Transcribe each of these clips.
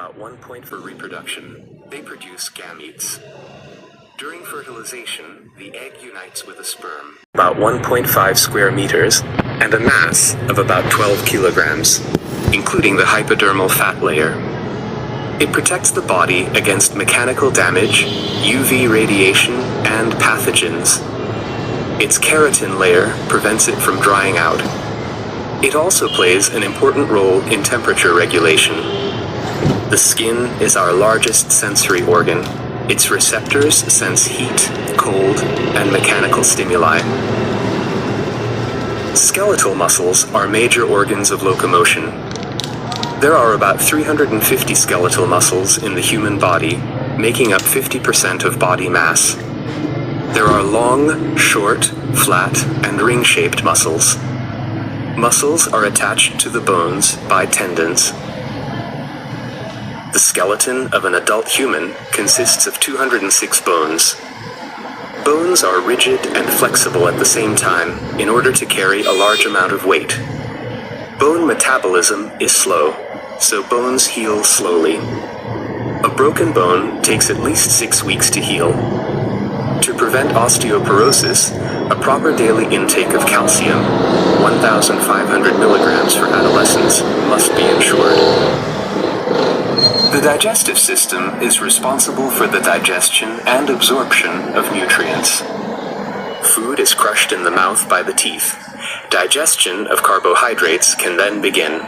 about 1 point for reproduction. They produce gametes. During fertilization, the egg unites with a sperm, about 1.5 square meters, and a mass of about 12 kilograms, including the hypodermal fat layer. It protects the body against mechanical damage, UV radiation, and pathogens. Its keratin layer prevents it from drying out. It also plays an important role in temperature regulation. The skin is our largest sensory organ. Its receptors sense heat, cold, and mechanical stimuli. Skeletal muscles are major organs of locomotion. There are about 350 skeletal muscles in the human body, making up 50% of body mass. There are long, short, flat, and ring-shaped muscles. Muscles are attached to the bones by tendons. The skeleton of an adult human consists of 206 bones. Bones are rigid and flexible at the same time in order to carry a large amount of weight. Bone metabolism is slow, so bones heal slowly. A broken bone takes at least 6 weeks to heal. To prevent osteoporosis, a proper daily intake of calcium, 1,500 milligrams for adolescents, must be ensured. The digestive system is responsible for the digestion and absorption of nutrients. Food is crushed in the mouth by the teeth. Digestion of carbohydrates can then begin.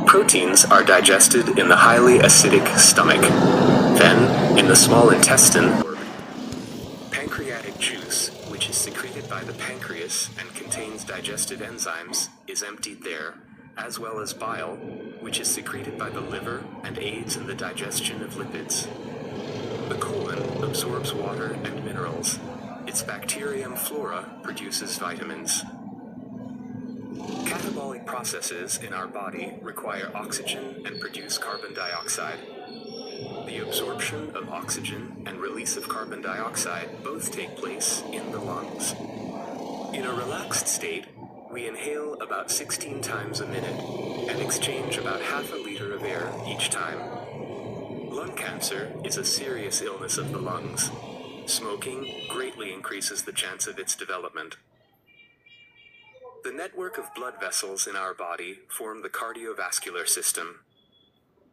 Proteins are digested in the highly acidic stomach. Then, in the small intestine, pancreatic juice, which is secreted by the pancreas and contains digestive enzymes, is emptied there, as well as bile, which is secreted by the liver and aids in the digestion of lipids. The colon absorbs water and minerals. Its bacterium flora produces vitamins. Catabolic processes in our body require oxygen and produce carbon dioxide. The absorption of oxygen and release of carbon dioxide both take place in the lungs. In a relaxed state, we inhale about 16 times a minute and exchange about half a liter of air each time. Lung cancer is a serious illness of the lungs. Smoking greatly increases the chance of its development. The network of blood vessels in our body form the cardiovascular system.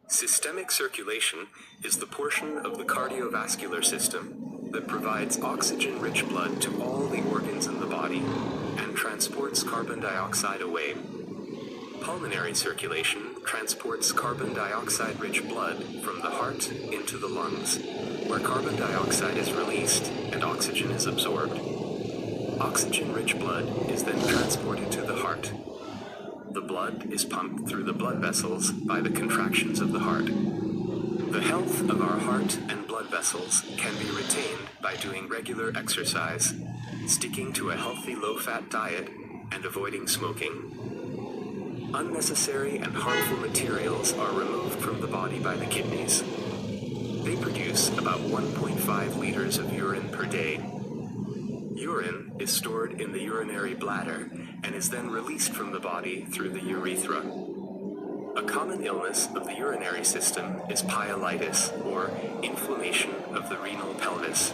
Systemic circulation is the portion of the cardiovascular system that provides oxygen-rich blood to all the organs in the body and transports carbon dioxide away. Pulmonary circulation transports carbon dioxide-rich blood from the heart into the lungs, where carbon dioxide is released and oxygen is absorbed. Oxygen-rich blood is then transported to the heart. The blood is pumped through the blood vessels by the contractions of the heart. The health of our heart and blood vessels can be retained by doing regular exercise, sticking to a healthy low-fat diet, and avoiding smoking. Unnecessary and harmful materials are removed from the body by the kidneys. They produce about 1.5 liters of urine per day. Urine is stored in the urinary bladder and is then released from the body through the urethra. A common illness of the urinary system is pyelitis, or inflammation of the renal pelvis.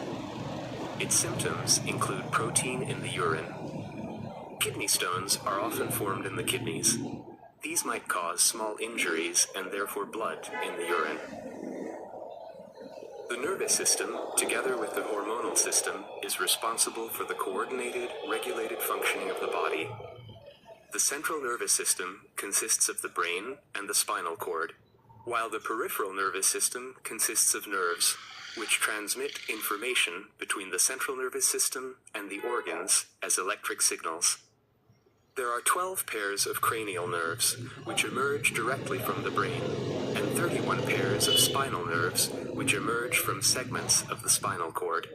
Its symptoms include protein in the urine. Kidney stones are often formed in the kidneys. These might cause small injuries and therefore blood in the urine. The nervous system, together with the hormonal system, is responsible for the coordinated, regulated functioning of the body. The central nervous system consists of the brain and the spinal cord, while the peripheral nervous system consists of nerves, which transmit information between the central nervous system and the organs as electric signals. There are 12 pairs of cranial nerves, which emerge directly from the brain, and 31 pairs of spinal nerves, which emerge from segments of the spinal cord.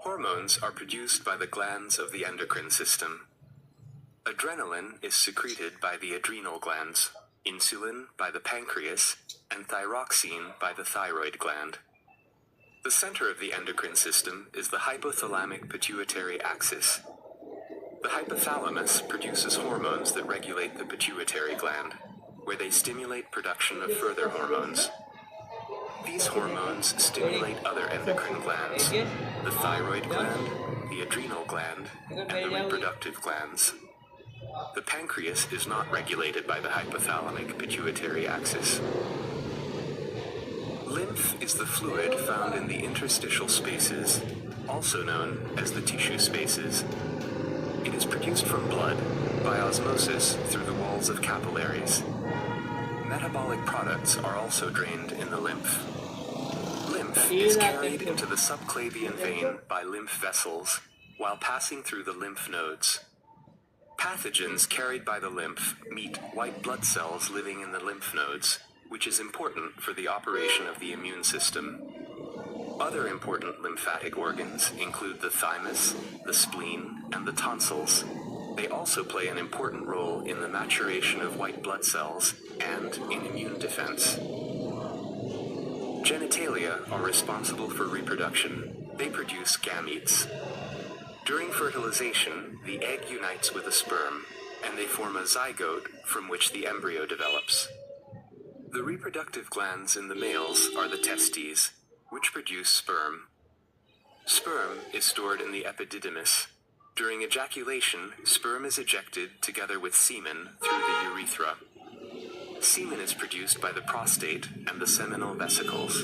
Hormones are produced by the glands of the endocrine system. Adrenaline is secreted by the adrenal glands, insulin by the pancreas, and thyroxine by the thyroid gland. The center of the endocrine system is the hypothalamic pituitary axis. The hypothalamus produces hormones that regulate the pituitary gland, where they stimulate production of further hormones. These hormones stimulate other endocrine glands, the thyroid gland, the adrenal gland, and the reproductive glands. The pancreas is not regulated by the hypothalamic pituitary axis. Lymph is the fluid found in the interstitial spaces, also known as the tissue spaces. It is produced from blood by osmosis through the walls of capillaries. Metabolic products are also drained in the lymph. Lymph is carried into the subclavian vein by lymph vessels while passing through the lymph nodes. Pathogens carried by the lymph meet white blood cells living in the lymph nodes, which is important for the operation of the immune system. Other important lymphatic organs include the thymus, the spleen, and the tonsils. They also play an important role in the maturation of white blood cells and in immune defense. Genitalia are responsible for reproduction. They produce gametes. During fertilization, the egg unites with a sperm, and they form a zygote from which the embryo develops. The reproductive glands in the males are the testes, which produce sperm. Sperm is stored in the epididymis. During ejaculation, sperm is ejected together with semen through the urethra. Semen is produced by the prostate and the seminal vesicles.